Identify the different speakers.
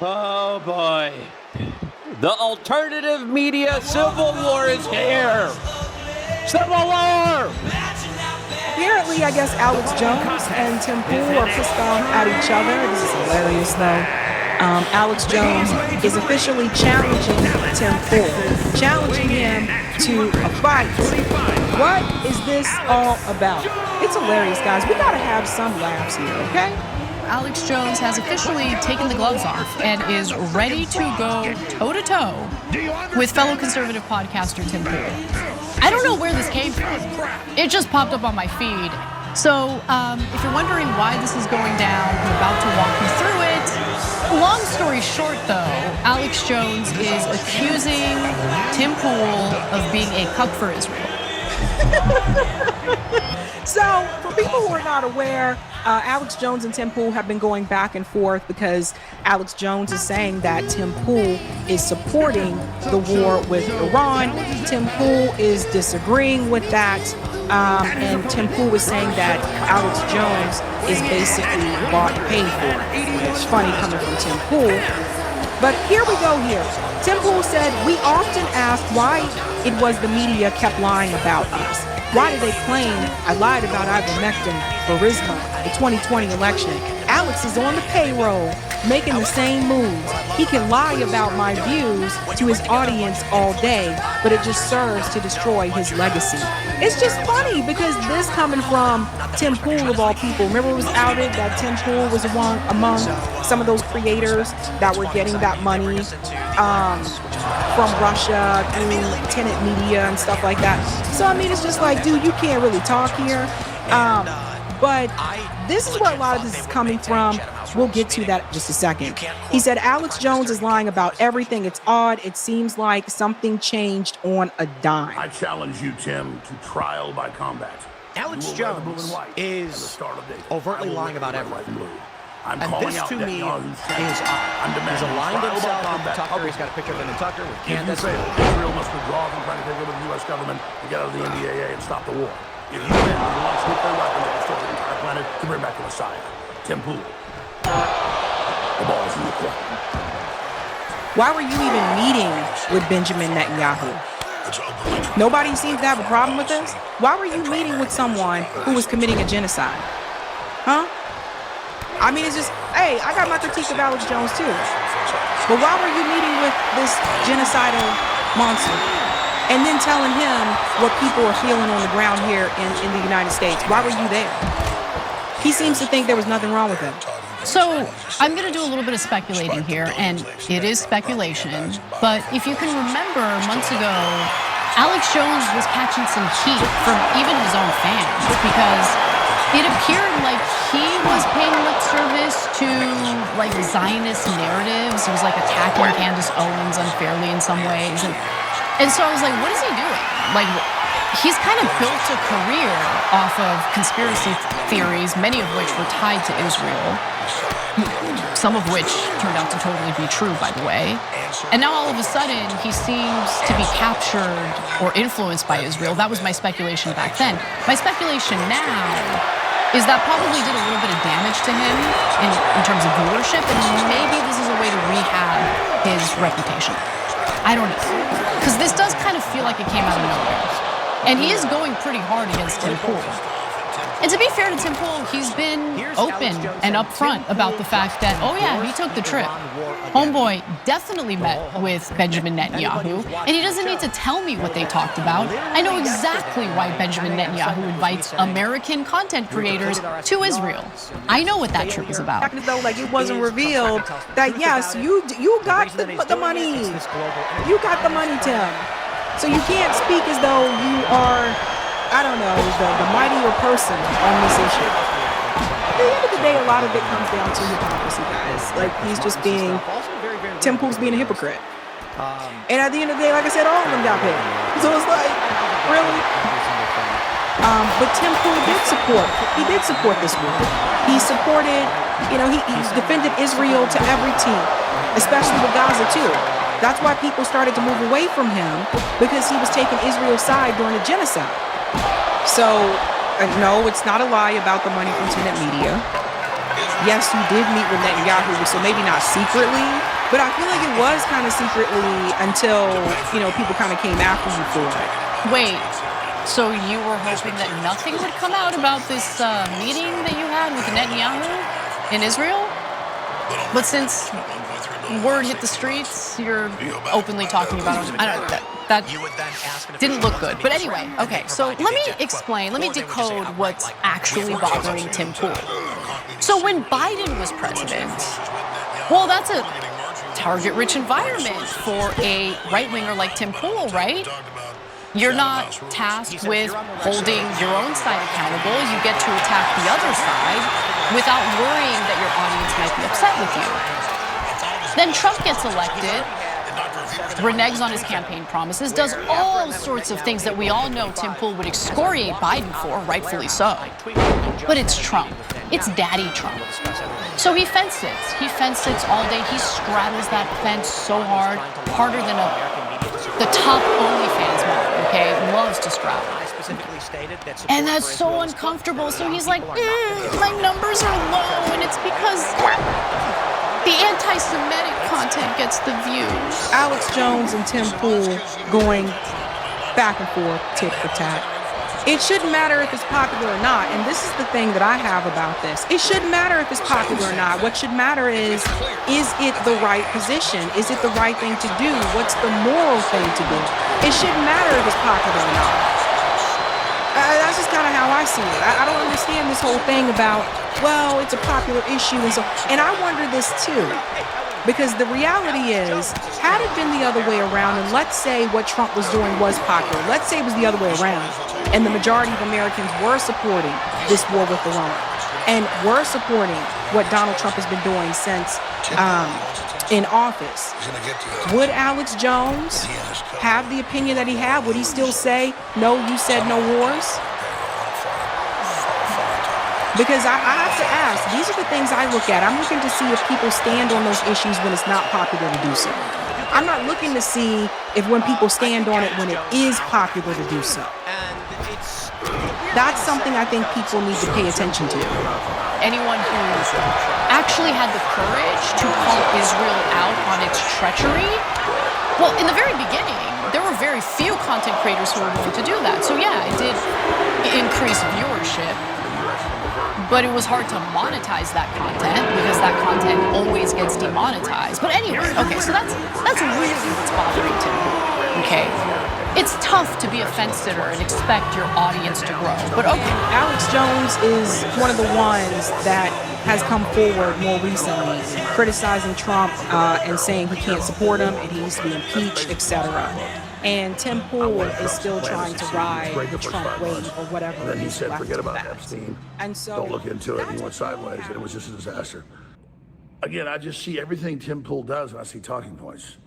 Speaker 1: Oh boy. The alternative media civil war is here. Civil war!
Speaker 2: Apparently, I guess Alex Jones and Tim Pool are pissed off at each other. This is hilarious, though. Alex Jones is officially challenging Tim Pool, challenging him to a fight. What is this all about? It's hilarious, guys. We gotta have some laughs here, okay?
Speaker 3: Alex Jones has officially taken the gloves off and is ready to go toe-to-toe with fellow conservative podcaster Tim Pool. I don't know where this came from. It just popped up on my feed. So if you're wondering why this is going down, I'm about to walk you through it. Long story short, though, Alex Jones is accusing Tim Pool of being a cuck for Israel.
Speaker 2: So, for people who are not aware, Alex Jones and Tim Pool have been going back and forth because Alex Jones is saying that Tim Pool is supporting the war with Iran. Tim Pool is disagreeing with that. And Tim Pool is saying that Alex Jones is basically bought and paid for it. It's funny coming from Tim Pool. But here we go here. Tim Pool said, "We often ask why it was the media kept lying about us. Why did they claim I lied about ivermectin, Burisma, the 2020 election? Alex is on the payroll, making the same moves. He can lie about my views to his audience all day, but it just serves to destroy his legacy." It's just funny because this coming from Tim Pool of all people. Remember it was outed that Tim Pool was among some of those creators that were getting that money from Russia through tenant media and stuff like that. So, I mean, it's just like, dude, you can't really talk here. But this is where a lot of this is coming from. We'll get to that in just a second. He said Alex Jones is lying about everything. It's odd. It seems like something changed on a dime.
Speaker 4: I challenge you, Tim, to trial by combat.
Speaker 5: Alex Jones is overtly lying about everything. And this, to me, is odd. He's aligned himself with Tucker. He's got a picture of him and Tucker with Candace.
Speaker 4: If you say Israel must withdraw from trying to take over the U.S. government and get out of the NDAA and stop the war. If you win, you launch nuclear weapons to destroy the entire planet to bring back the Messiah. Tim Pool. The ball's in your court.
Speaker 2: Why were you even meeting with Benjamin Netanyahu? Nobody seems to have a problem with this. Why were you meeting with someone who was committing a genocide? Huh? I mean, it's just, hey, I got my critique of Alex Jones too. But why were you meeting with this genocidal monster and then telling him what people are feeling on the ground here in the United States? Why were you there? He seems to think there was nothing wrong with him.
Speaker 3: So I'm going to do a little bit of speculating here, and it is speculation. But if you can remember months ago, Alex Jones was catching some heat from even his own fans because it appeared like he was paying lip service to like Zionist narratives. He was like attacking Candace Owens unfairly in some ways. And so I was like, what is he doing? Like, he's kind of built a career off of conspiracy theories, many of which were tied to Israel, some of which turned out to totally be true, by the way. And now all of a sudden, he seems to be captured or influenced by Israel. That was my speculation back then. My speculation now is that probably did a little bit of damage to him in terms of viewership, and maybe this is a way to rehab his reputation. I don't know. Because this does kind of feel like it came out of nowhere. And he is going pretty hard against Tim Pool. And to be fair to Tim Pool, he's been open and upfront about the fact that, oh yeah, he took the trip. Homeboy definitely met with Benjamin Netanyahu, and he doesn't need to tell me what they talked about. I know exactly why Benjamin Netanyahu invites American content creators to Israel. I know what that trip is about.
Speaker 2: Though, like, it wasn't revealed that, yes, you got the money. You got the money, Tim. So you can't speak as though you are, I don't know, the mightier person on this issue. At the end of the day, a lot of it comes down to hypocrisy, guys. Like, he's just being, Tim Pool's being a hypocrite. And at the end of the day, like I said, all of them got paid. So it's like, really? But Tim Pool did support this war. He supported, he defended Israel to every team, especially with Gaza too. That's why people started to move away from him, because he was taking Israel's side during the genocide. So, no, it's not a lie about the money from tenant media. yes, you did meet with Netanyahu, so maybe not secretly, but I feel like it was kind of secretly until, you know, people kind of came after you for it.
Speaker 3: Wait, so you were hoping that nothing would come out about this meeting that you had with Netanyahu in Israel? But since word hit the streets, you're openly talking about it. I don't know, that didn't look good. But anyway, okay, so let me explain, let me decode what's actually bothering Tim Pool. So when Biden was president, well, that's a target-rich environment for a right-winger like Tim Pool, right? You're not tasked with holding your own side accountable. You get to attack the other side without worrying that your audience might be upset with you. Then Trump gets elected, reneges on his campaign promises, does all sorts of things that we all know Tim Pool would excoriate Biden for, rightfully so. But it's Trump. It's Daddy Trump. So he fence sits. He fence sits all day. He straddles that fence so hard, harder than the top OnlyFans model, okay? Loves to straddle. And that's so uncomfortable. So he's like, my numbers are low, and it's because the anti-Semitic content gets the views.
Speaker 2: Alex Jones and Tim Pool going back and forth, tit for tat. It shouldn't matter if it's popular or not, and this is the thing that I have about this. It shouldn't matter if it's popular or not. What should matter is it the right position? Is it the right thing to do? What's the moral thing to do? It shouldn't matter if it's popular or not. That's just kind of how I see it. I don't understand this whole thing about, well, it's a popular issue, and I wonder this too. Because the reality is, had it been the other way around, and let's say what Trump was doing was popular, let's say it was the other way around, and the majority of Americans were supporting this war with Iran, and were supporting what Donald Trump has been doing since in office, would Alex Jones have the opinion that he had? Would he still say, no, you said no wars? Because I have to ask, these are the things I look at. I'm looking to see if people stand on those issues when it's not popular to do so. I'm not looking to see if when people stand on it when it is popular to do so. That's something I think people need to pay attention to.
Speaker 3: Anyone who actually had the courage to call Israel out on its treachery, well, in the very beginning, there were very few content creators who were willing to do that. So yeah, it did increase viewership. But it was hard to monetize that content because that content always gets demonetized. But anyway, okay, so that's really what's bothering Tim. Okay, it's tough to be a fence sitter and expect your audience to grow. But okay,
Speaker 2: Alex Jones is one of the ones that has come forward more recently, criticizing Trump and saying he can't support him and he needs to be impeached, etc. And Tim Pool is still trying to ride the Trump wave or whatever.
Speaker 4: And then he said, forget about Epstein.
Speaker 2: And so
Speaker 4: don't look into it. He went sideways, and it was just a disaster. Again, I just see everything Tim Pool does, and I see talking points.